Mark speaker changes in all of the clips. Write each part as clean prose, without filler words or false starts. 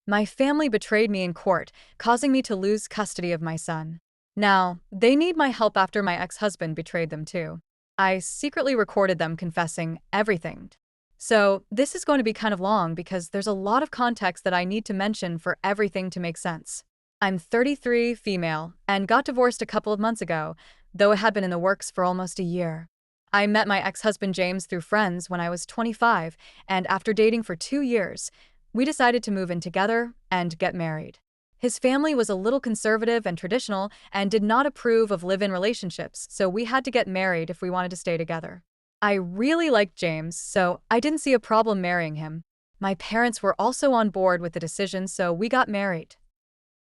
Speaker 1: My family betrayed me in court, causing me to lose custody of my son. Now, they need my help after my ex-husband betrayed them too. I secretly recorded them confessing everything. So, this is going to be kind of long because there's a lot of context that I need to mention for everything to make sense. I'm 33, female, and got divorced a couple of months ago, though it had been in the works for almost a year. I met my ex-husband James through friends when I was 25, and after dating for 2 years, we decided to move in together and get married. His family was a little conservative and traditional and did not approve of live-in relationships, so we had to get married if we wanted to stay together. I really liked James, so I didn't see a problem marrying him. My parents were also on board with the decision, so we got married.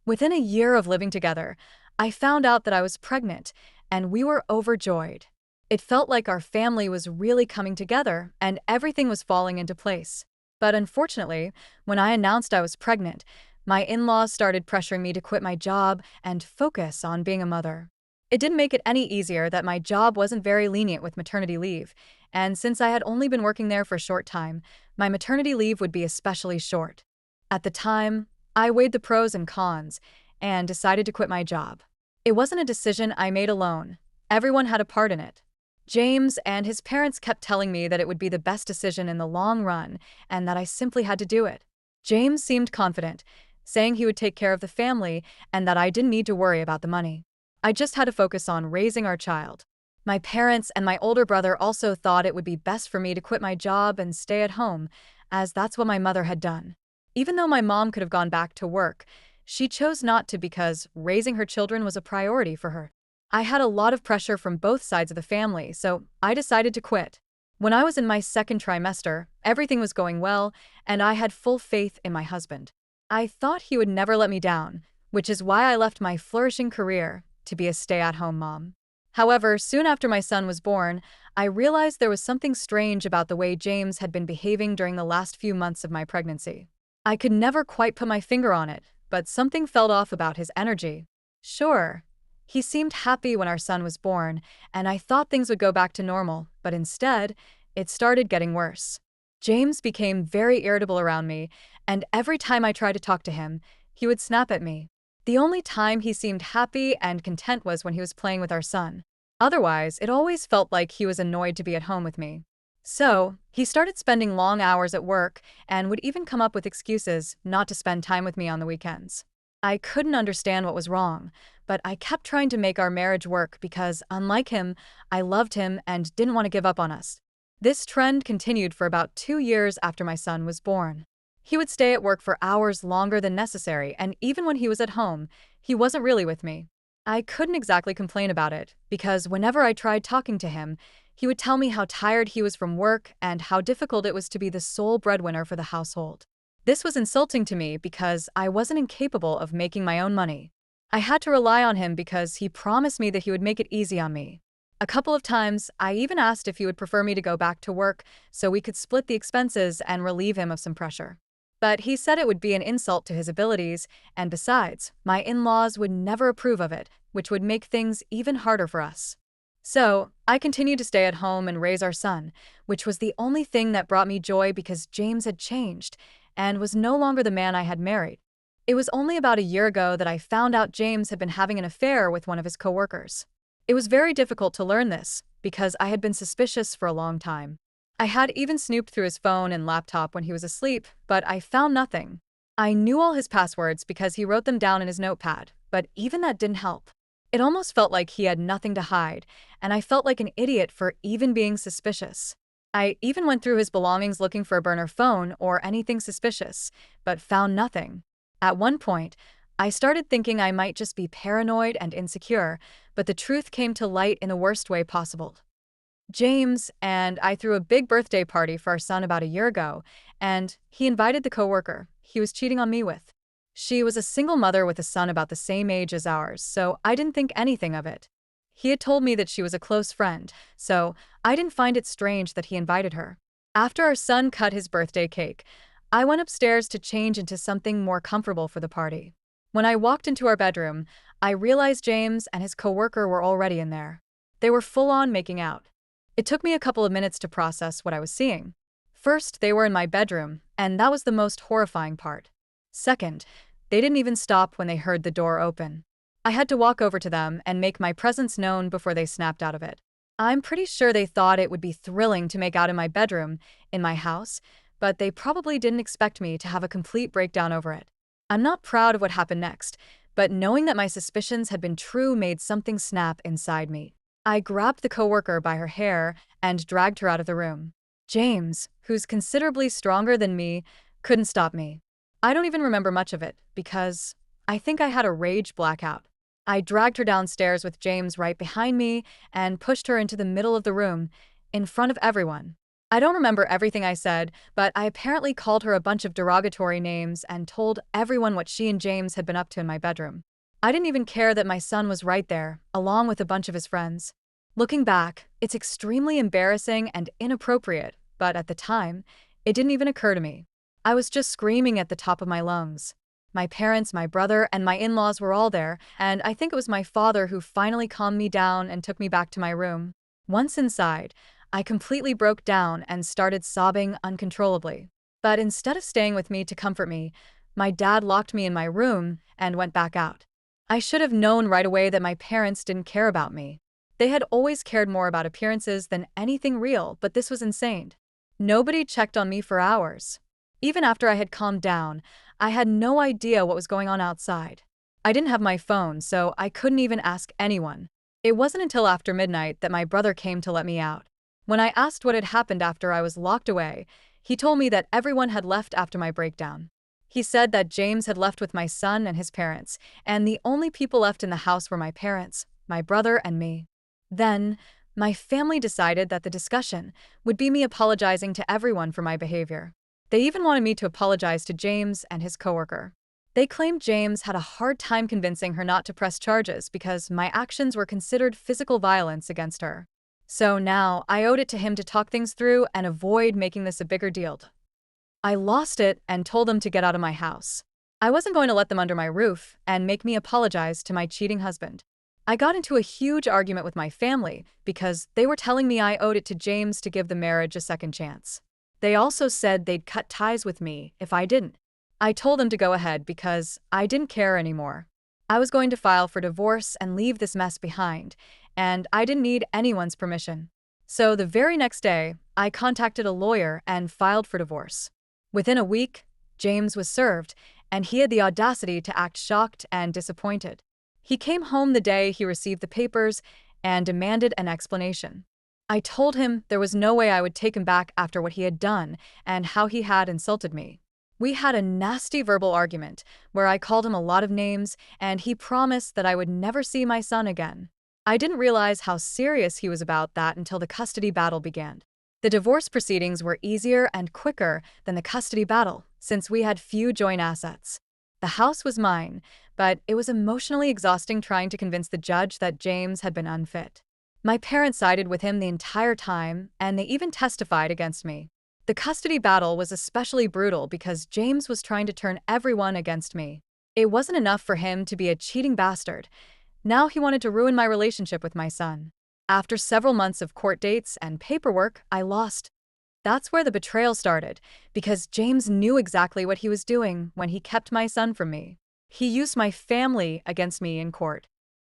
Speaker 1: Within a year of living together, I found out that I was pregnant, and we were overjoyed. It felt like our family was really coming together and everything was falling into place. But unfortunately, when I announced I was pregnant, my in-laws started pressuring me to quit my job and focus on being a mother. It didn't make it any easier that my job wasn't very lenient with maternity leave, and since I had only been working there for a short time, my maternity leave would be especially short. At the time, I weighed the pros and cons and decided to quit my job. It wasn't a decision I made alone. Everyone had a part in it. James and his parents kept telling me that it would be the best decision in the long run and that I simply had to do it. James seemed confident, saying he would take care of the family and that I didn't need to worry about the money. I just had to focus on raising our child. My parents and my older brother also thought it would be best for me to quit my job and stay at home, as that's what my mother had done. Even though my mom could have gone back to work, she chose not to because raising her children was a priority for her. I had a lot of pressure from both sides of the family, so I decided to quit. When I was in my second trimester, everything was going well, and I had full faith in my husband. I thought he would never let me down, which is why I left my flourishing career to be a stay-at-home mom. However, soon after my son was born, I realized there was something strange about the way James had been behaving during the last few months of my pregnancy. I could never quite put my finger on it, but something felt off about his energy. Sure, he seemed happy when our son was born, and I thought things would go back to normal, but instead, it started getting worse. James became very irritable around me, and every time I tried to talk to him, he would snap at me. The only time he seemed happy and content was when he was playing with our son. Otherwise, it always felt like he was annoyed to be at home with me. So, he started spending long hours at work and would even come up with excuses not to spend time with me on the weekends. I couldn't understand what was wrong, but I kept trying to make our marriage work because, unlike him, I loved him and didn't want to give up on us. This trend continued for about 2 years after my son was born. He would stay at work for hours longer than necessary, and even when he was at home, he wasn't really with me. I couldn't exactly complain about it, because whenever I tried talking to him, he would tell me how tired he was from work and how difficult it was to be the sole breadwinner for the household. This was insulting to me because I wasn't incapable of making my own money. I had to rely on him because he promised me that he would make it easy on me. A couple of times, I even asked if he would prefer me to go back to work so we could split the expenses and relieve him of some pressure. But he said it would be an insult to his abilities, and besides, my in-laws would never approve of it, which would make things even harder for us. So, I continued to stay at home and raise our son, which was the only thing that brought me joy because James had changed and was no longer the man I had married. It was only about a year ago that I found out James had been having an affair with one of his coworkers. It was very difficult to learn this because I had been suspicious for a long time. I had even snooped through his phone and laptop when he was asleep, but I found nothing. I knew all his passwords because he wrote them down in his notepad, but even that didn't help. It almost felt like he had nothing to hide, and I felt like an idiot for even being suspicious. I even went through his belongings looking for a burner phone or anything suspicious, but found nothing. At one point, I started thinking I might just be paranoid and insecure, but the truth came to light in the worst way possible. James and I threw a big birthday party for our son about a year ago, and he invited the coworker he was cheating on me with. She was a single mother with a son about the same age as ours, so I didn't think anything of it. He had told me that she was a close friend, so I didn't find it strange that he invited her. After our son cut his birthday cake, I went upstairs to change into something more comfortable for the party. When I walked into our bedroom, I realized James and his coworker were already in there. They were full-on making out. It took me a couple of minutes to process what I was seeing. First, they were in my bedroom, and that was the most horrifying part. Second, they didn't even stop when they heard the door open. I had to walk over to them and make my presence known before they snapped out of it. I'm pretty sure they thought it would be thrilling to make out in my bedroom, in my house, but they probably didn't expect me to have a complete breakdown over it. I'm not proud of what happened next, but knowing that my suspicions had been true made something snap inside me. I grabbed the coworker by her hair and dragged her out of the room. James, who's considerably stronger than me, couldn't stop me. I don't even remember much of it, because I think I had a rage blackout. I dragged her downstairs with James right behind me and pushed her into the middle of the room, in front of everyone. I don't remember everything I said, but I apparently called her a bunch of derogatory names and told everyone what she and James had been up to in my bedroom. I didn't even care that my son was right there, along with a bunch of his friends. Looking back, it's extremely embarrassing and inappropriate, but at the time, it didn't even occur to me. I was just screaming at the top of my lungs. My parents, my brother, and my in-laws were all there, and I think it was my father who finally calmed me down and took me back to my room. Once inside, I completely broke down and started sobbing uncontrollably. But instead of staying with me to comfort me, my dad locked me in my room and went back out. I should have known right away that my parents didn't care about me. They had always cared more about appearances than anything real, but this was insane. Nobody checked on me for hours. Even after I had calmed down, I had no idea what was going on outside. I didn't have my phone, so I couldn't even ask anyone. It wasn't until after midnight that my brother came to let me out. When I asked what had happened after I was locked away, he told me that everyone had left after my breakdown. He said that James had left with my son and his parents, and the only people left in the house were my parents, my brother, and me. Then, my family decided that the discussion would be me apologizing to everyone for my behavior. They even wanted me to apologize to James and his coworker. They claimed James had a hard time convincing her not to press charges because my actions were considered physical violence against her. So now I owed it to him to talk things through and avoid making this a bigger deal. I lost it and told them to get out of my house. I wasn't going to let them under my roof and make me apologize to my cheating husband. I got into a huge argument with my family because they were telling me I owed it to James to give the marriage a second chance. They also said they'd cut ties with me if I didn't. I told them to go ahead because I didn't care anymore. I was going to file for divorce and leave this mess behind, and I didn't need anyone's permission. So the very next day, I contacted a lawyer and filed for divorce. Within a week, James was served, and he had the audacity to act shocked and disappointed. He came home the day he received the papers and demanded an explanation. I told him there was no way I would take him back after what he had done and how he had insulted me. We had a nasty verbal argument where I called him a lot of names, and he promised that I would never see my son again. I didn't realize how serious he was about that until the custody battle began. The divorce proceedings were easier and quicker than the custody battle, since we had few joint assets. The house was mine, but it was emotionally exhausting trying to convince the judge that James had been unfit. My parents sided with him the entire time, and they even testified against me. The custody battle was especially brutal because James was trying to turn everyone against me. It wasn't enough for him to be a cheating bastard. Now he wanted to ruin my relationship with my son. After several months of court dates and paperwork, I lost. That's where the betrayal started, because James knew exactly what he was doing when he kept my son from me. He used my family against me in court.